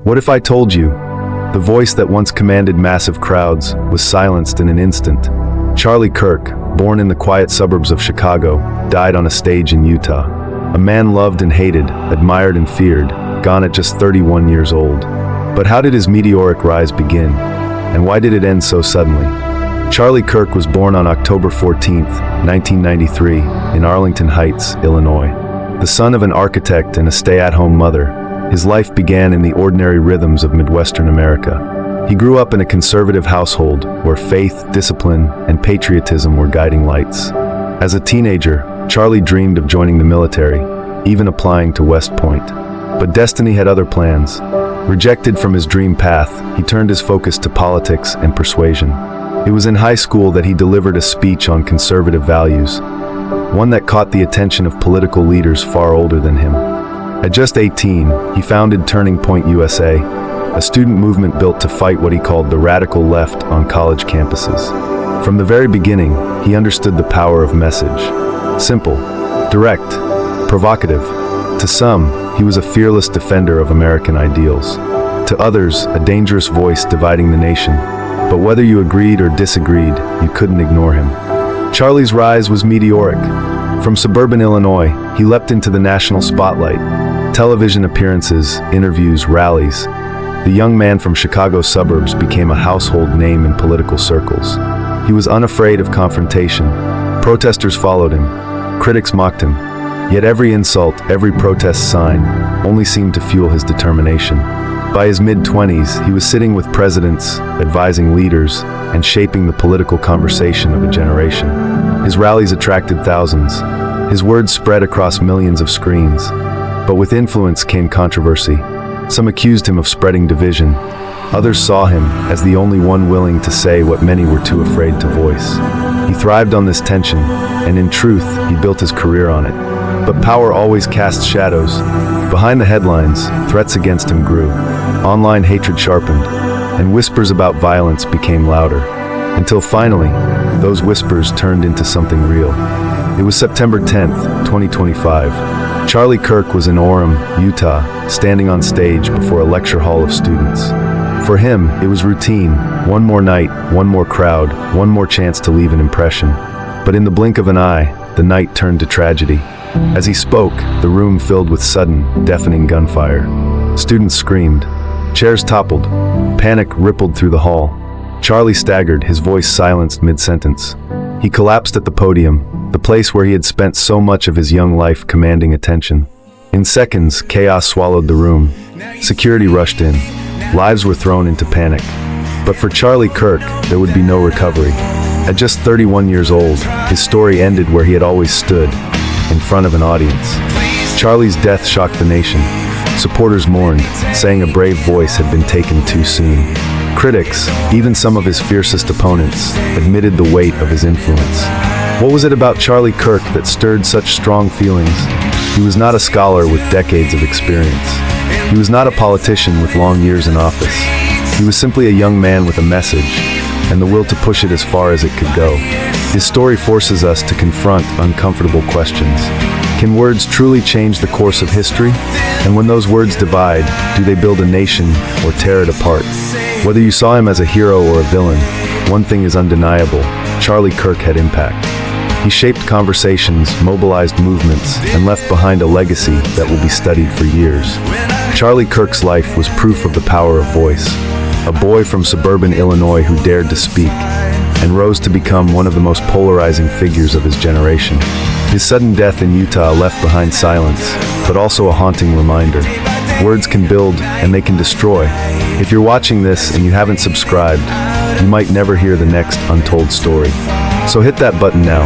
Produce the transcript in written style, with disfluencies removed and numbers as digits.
What if I told you? The voice that once commanded massive crowds was silenced in an instant. Charlie Kirk, born in the quiet suburbs of Chicago, died on a stage in Utah. A man loved and hated, admired and feared, gone at just 31 years old. But how did his meteoric rise begin? And why did it end so suddenly? Charlie Kirk was born on October 14, 1993, in Arlington Heights, Illinois. The son of an architect and a stay-at-home mother, his life began in the ordinary rhythms of Midwestern America. He grew up in a conservative household where faith, discipline, and patriotism were guiding lights. As a teenager, Charlie dreamed of joining the military, even applying to West Point. But destiny had other plans. Rejected from his dream path, he turned his focus to politics and persuasion. It was in high school that he delivered a speech on conservative values, one that caught the attention of political leaders far older than him. At just 18, he founded Turning Point USA, a student movement built to fight what he called the radical left on college campuses. From the very beginning, he understood the power of message. Simple, direct, provocative. To some, he was a fearless defender of American ideals. To others, a dangerous voice dividing the nation. But whether you agreed or disagreed, you couldn't ignore him. Charlie's rise was meteoric. From suburban Illinois, he leapt into the national spotlight. Television appearances, interviews, rallies. The young man from Chicago's suburbs became a household name in political circles. He was unafraid of confrontation. Protesters followed him. Critics mocked him. Yet every insult, every protest sign, only seemed to fuel his determination. By his mid-20s, he was sitting with presidents, advising leaders, and shaping the political conversation of a generation. His rallies attracted thousands. His words spread across millions of screens. But with influence came controversy. Some accused him of spreading division. Others saw him as the only one willing to say what many were too afraid to voice. He thrived on this tension, and in truth, he built his career on it. But power always casts shadows. Behind the headlines, threats against him grew. Online hatred sharpened, and whispers about violence became louder. Until finally, those whispers turned into something real. It was September 10th, 2025. Charlie Kirk was in Orem, Utah, standing on stage before a lecture hall of students. For him, it was routine. One more night, one more crowd, one more chance to leave an impression. But in the blink of an eye, the night turned to tragedy. As he spoke, the room filled with sudden, deafening gunfire. Students screamed. Chairs toppled. Panic rippled through the hall. Charlie staggered, his voice silenced mid-sentence. He collapsed at the podium, the place where he had spent so much of his young life commanding attention. In seconds, chaos swallowed the room. Security rushed in. Lives were thrown into panic. But for Charlie Kirk, there would be no recovery. At just 31 years old, his story ended where he had always stood, in front of an audience. Charlie's death shocked the nation. Supporters mourned, saying a brave voice had been taken too soon. Critics, even some of his fiercest opponents, admitted the weight of his influence. What was it about Charlie Kirk that stirred such strong feelings? He was not a scholar with decades of experience. He was not a politician with long years in office. He was simply a young man with a message, and the will to push it as far as it could go. His story forces us to confront uncomfortable questions. Can words truly change the course of history? And when those words divide, do they build a nation or tear it apart? Whether you saw him as a hero or a villain, one thing is undeniable: Charlie Kirk had impact. He shaped conversations, mobilized movements, and left behind a legacy that will be studied for years. Charlie Kirk's life was proof of the power of voice. A boy from suburban Illinois who dared to speak, and rose to become one of the most polarizing figures of his generation. His sudden death in Utah left behind silence, but also a haunting reminder. Words can build, and they can destroy. If you're watching this and you haven't subscribed, you might never hear the next untold story. So hit that button now.